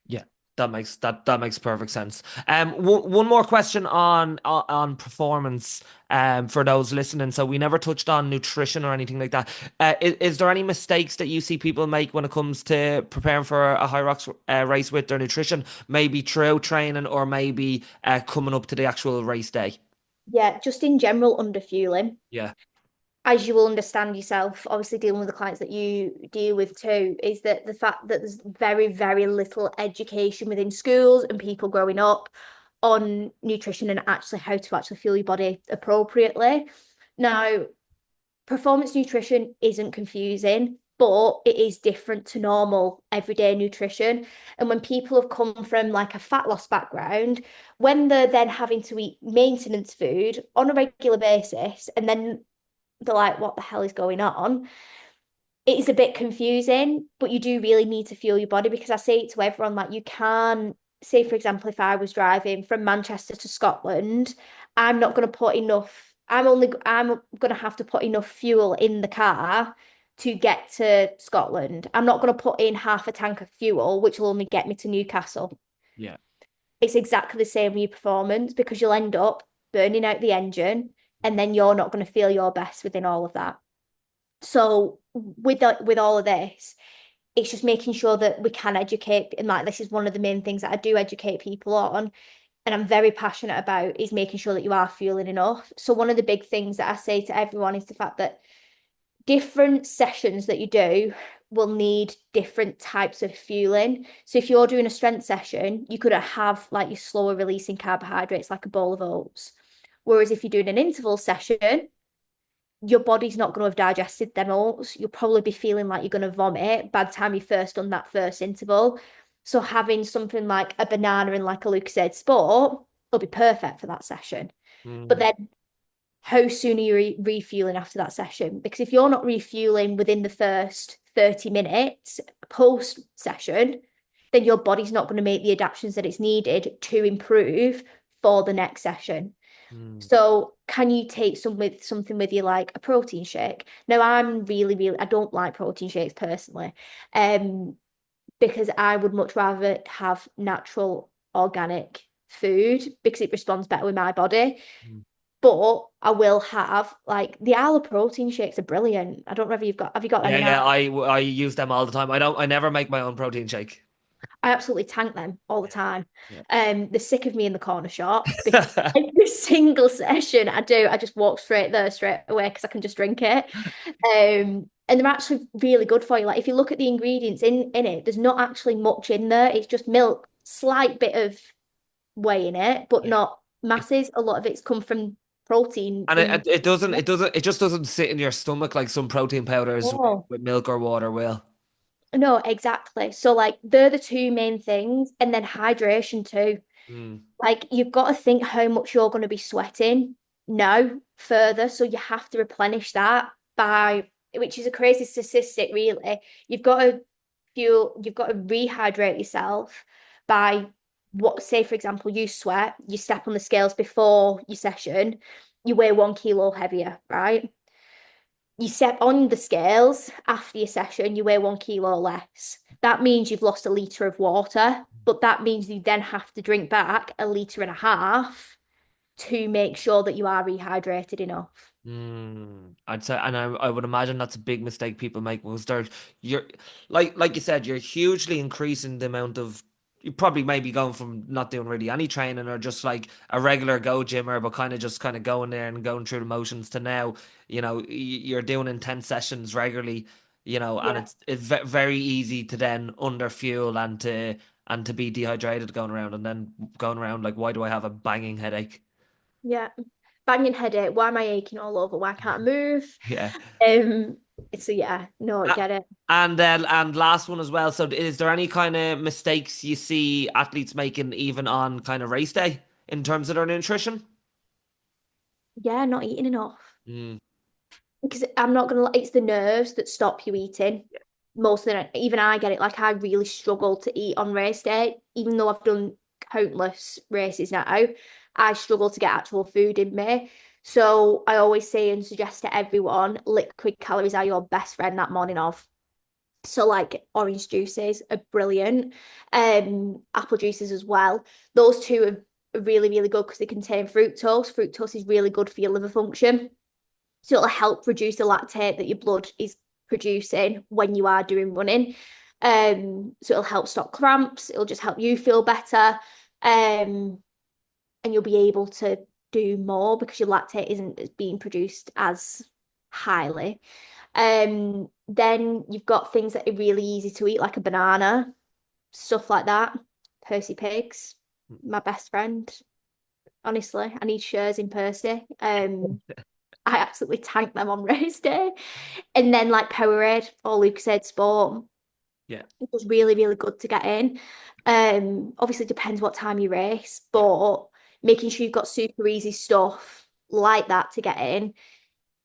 Yeah, that makes perfect sense. One more question on performance. For those listening. So we never touched on nutrition or anything like that. Is there any mistakes that you see people make when it comes to preparing for a high rocks race with their nutrition? Maybe through training or maybe coming up to the actual race day. Yeah, just in general, under fueling. Yeah. As you will understand yourself, obviously dealing with the clients that you deal with too, is that the fact that there's very, very little education within schools and people growing up on nutrition and actually how to actually fuel your body appropriately. Now, performance nutrition isn't confusing, but it is different to normal everyday nutrition. And when people have come from like a fat loss background, when they're then having to eat maintenance food on a regular basis, and then they're like, what the hell is going on? It is a bit confusing, but you do really need to fuel your body because I say it to everyone, like you can say, for example, if I was driving from Manchester to Scotland, I'm not going to put enough, I'm going to have to put enough fuel in the car to get to Scotland. I'm not going to put in half a tank of fuel, which will only get me to Newcastle. Yeah. It's exactly the same with your performance because you'll end up burning out the engine and then you're not going to feel your best within all of that. So with all of this, it's just making sure that we can educate, and like this is one of the main things that I do educate people on, and I'm very passionate about is making sure that you are fueling enough. So one of the big things that I say to everyone is the fact that different sessions that you do will need different types of fueling. So if you're doing a strength session, you could have like your slower releasing carbohydrates like a bowl of oats. Whereas if you're doing an interval session, your body's not going to have digested them oats. You'll probably be feeling like you're going to vomit by the time you first done that first interval. So having something like a banana and like a Lucozade Sport will be perfect for that session. But Mm, then how soon are you refueling after that session? Because if you're not refueling within the first 30 minutes post session, then your body's not going to make the adaptations that it's needed to improve for the next session. mm. So can you take something with you like a protein shake? Now I'm really I don't like protein shakes personally, um, because I would much rather have natural organic food because it responds better with my body. Mm. But I will have like the Arla protein shakes are brilliant. I don't know if have you got them Yeah, in yeah, Arla? I use them all the time. I never make my own protein shake. I absolutely tank them all the time. Yeah. They're sick of me in the corner shop because Yeah. every single session I do, I just walk straight there straight away because I can just drink it. And they're actually really good for you. Like if you look at the ingredients in it, there's not actually much in there. It's just milk, slight bit of whey in it, but Yeah. not masses. A lot of it's come from protein And in. it just doesn't sit in your stomach like some protein powders Oh. with milk or water will. No, exactly. So like they're the two main things, and then hydration too. Mm, Like you've got to think how much you're going to be sweating now further. So you have to replenish that by, which is a crazy statistic, really. You've got to rehydrate yourself by what, say, for example, you sweat, you step on the scales before your session, you weigh 1 kilo heavier, right? You step on the scales after your session, you weigh 1 kilo less. That means you've lost a litre of water, but that means you then have to drink back a litre and a half to make sure that you are rehydrated enough. I'd say, and I would imagine that's a big mistake people make was you're like you said, you're hugely increasing the amount of you probably maybe going from not doing really any training or just like a regular go gymmer, but kind of going there and going through the motions to now, you're doing intense sessions regularly, and Yeah. it's very easy to then under fuel and to be dehydrated going around and then going around like, why do I have a banging headache? Yeah. Banging headache. Why am I aching all over? Why can't I move? Yeah. Um, so yeah, no, I Uh, get it. and last one as well. So is there any kind of mistakes you see athletes making even on kind of race day in terms of their nutrition? Yeah, not eating enough. Mm, Because I'm not gonna lie, it's the nerves that stop you eating. most of the even I get it. Like I really struggle to eat on race day, even though I've done countless races now. I struggle to get actual food in me. So I always say and suggest to everyone, liquid calories are your best friend that morning of. So like orange juices are brilliant. Apple juices as well. Those two are really, really good because they contain fructose. Fructose is really good for your liver function. So it'll help reduce the lactate that your blood is producing when you are doing running. So it'll help stop cramps. It'll just help you feel better. And you'll be able to do more because your lactate isn't being produced as highly. Then you've got things that are really easy to eat, like a banana, stuff like that. Percy pigs, my best friend. Honestly, I need shares in Percy. I absolutely tank them on race day. And then like Powerade or Lucozade Sport. Yeah, It was really, really good to get in. Obviously depends what time you race, yeah. but making sure you've got super easy stuff like that to get in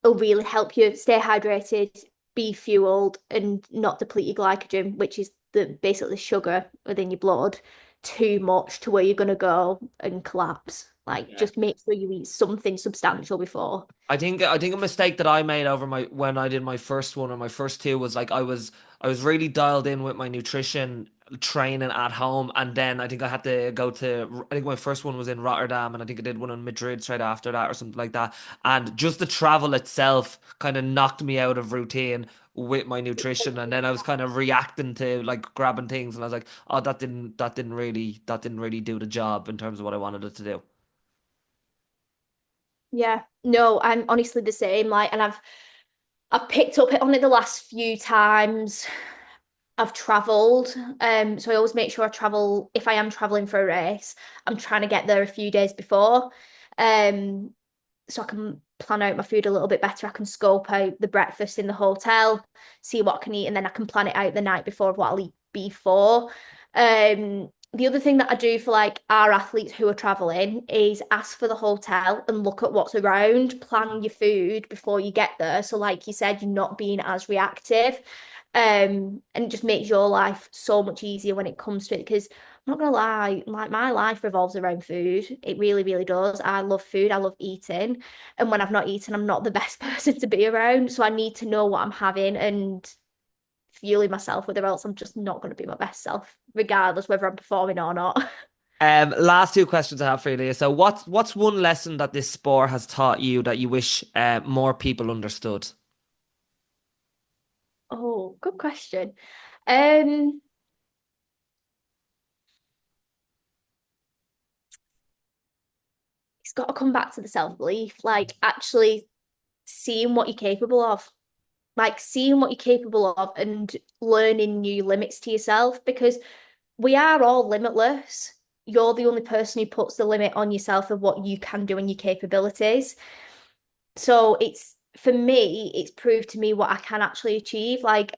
will really help you stay hydrated, be fueled, and not deplete your glycogen, which is the basically sugar within your blood, too much to where you're gonna go and collapse. Like Yeah. just make sure you eat something substantial before. I think a mistake that I made over my when I did my first one or my first two was like I was really dialed in with my nutrition training at home, and then I think I had to go to, I think my first one was in Rotterdam, and I think I did one in Madrid straight after that or something like that, and just the travel itself kind of knocked me out of routine with my nutrition, and then I was kind of reacting to like grabbing things, and I was like, oh, that didn't really do the job in terms of what I wanted it to do. Yeah, no, I'm honestly the same. Like, and I've picked up on it the last few times I've traveled. So I always make sure I travel if I am traveling for a race. I'm trying to get there a few days before. Um, so I can plan out my food a little bit better. I can scope out the breakfast in the hotel, see what I can eat, and then I can plan it out the night before of what I'll eat before. The other thing that I do for like our athletes who are traveling is ask for the hotel and look at what's around, plan your food before you get there. So, like you said, you're not being as reactive. And it just makes your life so much easier when it comes to it because I'm not gonna lie, like my life revolves around food. It really, really does. I love food. I love eating. And when I've not eaten, I'm not the best person to be around. So I need to know what I'm having and fueling myself with, or else I'm just not going to be my best self, regardless whether I'm performing or not. Last two questions I have for you, Leah. So, what's one lesson that this sport has taught you that you wish more people understood? Oh, good question. Um, it's got to come back to the self-belief, like actually seeing what you're capable of. Like seeing what you're capable of and learning new limits to yourself because we are all limitless. You're the only person who puts the limit on yourself of what you can do and your capabilities. So it's for me, it's proved to me what I can actually achieve. Like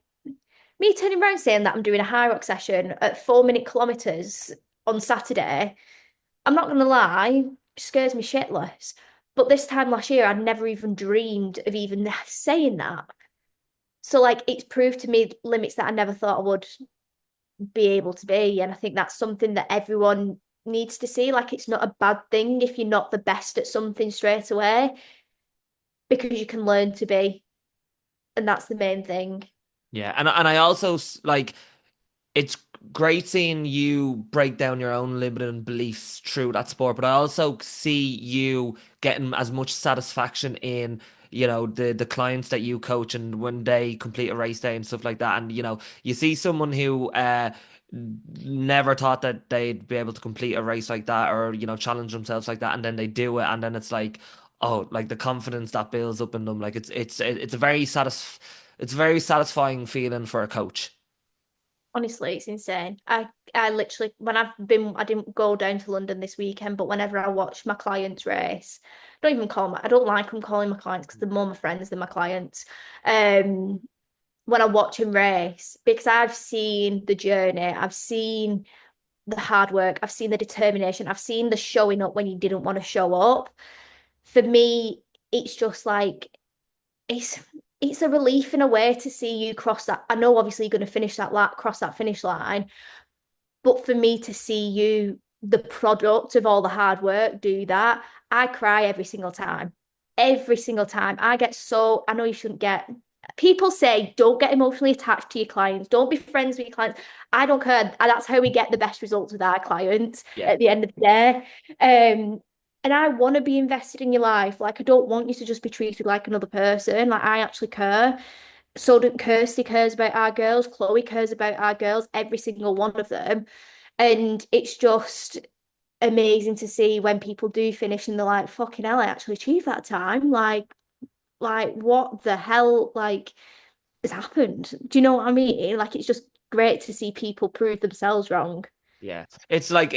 me turning around saying that I'm doing a HYROX session at 4 minute kilometers on Saturday, I'm not gonna lie, it scares me shitless. But this time last year, I'd never even dreamed of even saying that. So like it's proved to me limits that I never thought I would be able to be. And I think that's something that everyone needs to see. Like it's not a bad thing if you're not the best at something straight away, because you can learn to be. And that's the main thing. Yeah, and I also like it's great seeing you break down your own limiting beliefs through that sport, but I also see you getting as much satisfaction in, the clients that you coach and when they complete a race day and stuff like that. And you see someone who never thought that they'd be able to complete a race like that or, challenge themselves like that, and then they do it, and then it's like, oh, like the confidence that builds up in them, like it's a very satisfying feeling for a coach. Honestly, it's insane. I literally when I didn't go down to London this weekend, but whenever I watch my clients race, I don't like them calling my clients because they're more my friends than my clients. Um, when I watch him race, because I've seen the journey, I've seen the hard work, I've seen the determination, I've seen the showing up when you didn't want to show up. For me, it's just like it's it's a relief in a way to see you cross that. I know obviously you're going to finish that lap, cross that finish line, but for me to see you, the product of all the hard work, do that, I cry every single time. Every single time. I get so, I know you shouldn't get, people say don't get emotionally attached to your clients, don't be friends with your clients. I don't care. That's how we get the best results with our clients Yeah. at the end of the day. And I want to be invested in your life. Like, I don't want you to just be treated like another person. Like, I actually care. So do Kirsty cares about our girls, Chloe cares about our girls, every single one of them. And it's just amazing to see when people do finish and they're like, fucking hell, I actually achieved that time. Like what the hell has happened? Do you know what I mean? Like it's just great to see people prove themselves wrong. Yeah, it's like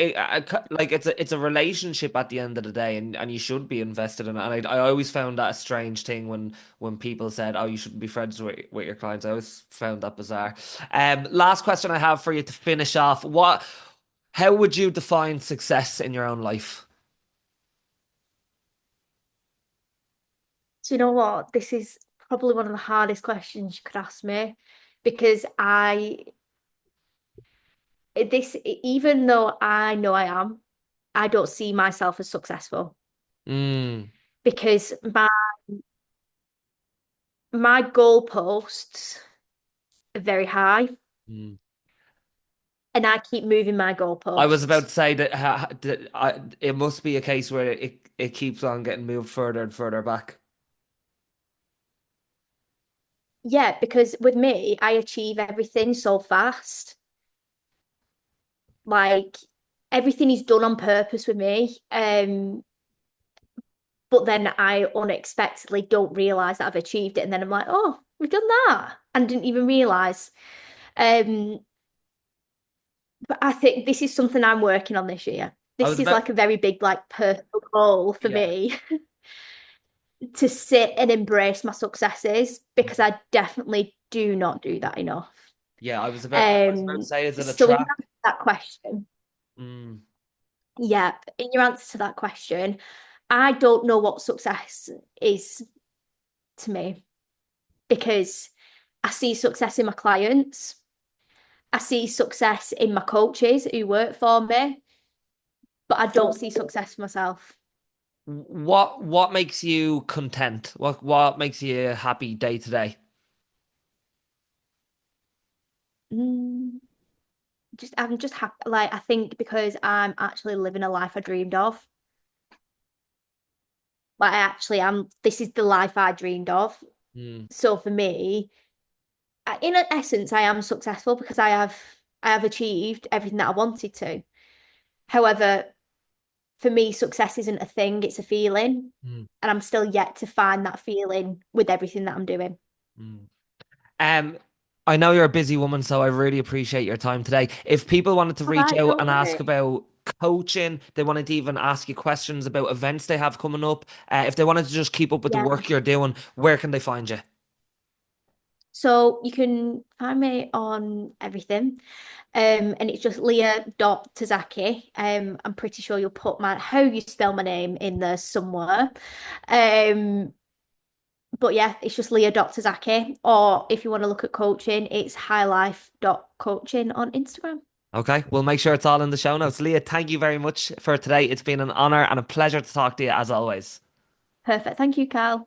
like it's a relationship at the end of the day, and you should be invested in it. And I always found that a strange thing when people said, "Oh, you shouldn't be friends with your clients." I always found that bizarre. Last question I have for you to finish off: how would you define success in your own life? So you know what? This is probably one of the hardest questions you could ask me because even though I know I am, I don't see myself as successful Mm, because my goalposts are very high mm. and I keep moving my I was about goalposts. to say that, it must be a case where it keeps on getting moved further and further back. Yeah, because with me, I achieve everything so fast. Like everything is done on purpose with me. But then I unexpectedly don't realize that I've achieved it. And then I'm like, oh, we've done that. And didn't even realize. Um, but I think this is something I'm working on this year. I This was is about, like a very big, like personal goal for yeah. me to sit and embrace my successes because I definitely do not do that enough. Yeah, I was about to say, is it a So in trap? answer to that question, Mm, yeah, in your answer to that question, I don't know what success is to me because I see success in my clients. I see success in my coaches who work for me, but I don't see success for myself. what makes you content? What makes you happy day to day? Mm, I'm just happy. Like, I think because I'm actually living a life I dreamed of. Like, I actually am, this is the life I dreamed of. Mm, So for me, in essence, I am successful because I have achieved everything that I wanted to. However, for me, success isn't a thing, it's a feeling. mm, And I'm still yet to find that feeling with everything that I'm doing. mm. Um, I know you're a busy woman, so I really appreciate your time today. If people wanted to All reach right, out don't and ask worry. about coaching, they wanted to even ask you questions about events they have coming up. If they wanted to just keep up with the Yeah. work you're doing, where can they find you? So you can find me on everything. And it's just Lhea.Terzaki. I'm pretty sure you'll put my how you spell my name in there somewhere. Um, but yeah, it's just Lhea.Terzaki. Or if you want to look at coaching, it's highlife.coaching on Instagram. Okay, we'll make sure it's all in the show notes. Leah, thank you very much for today. It's been an honor and a pleasure to talk to you as always. Perfect. Thank you, Carl.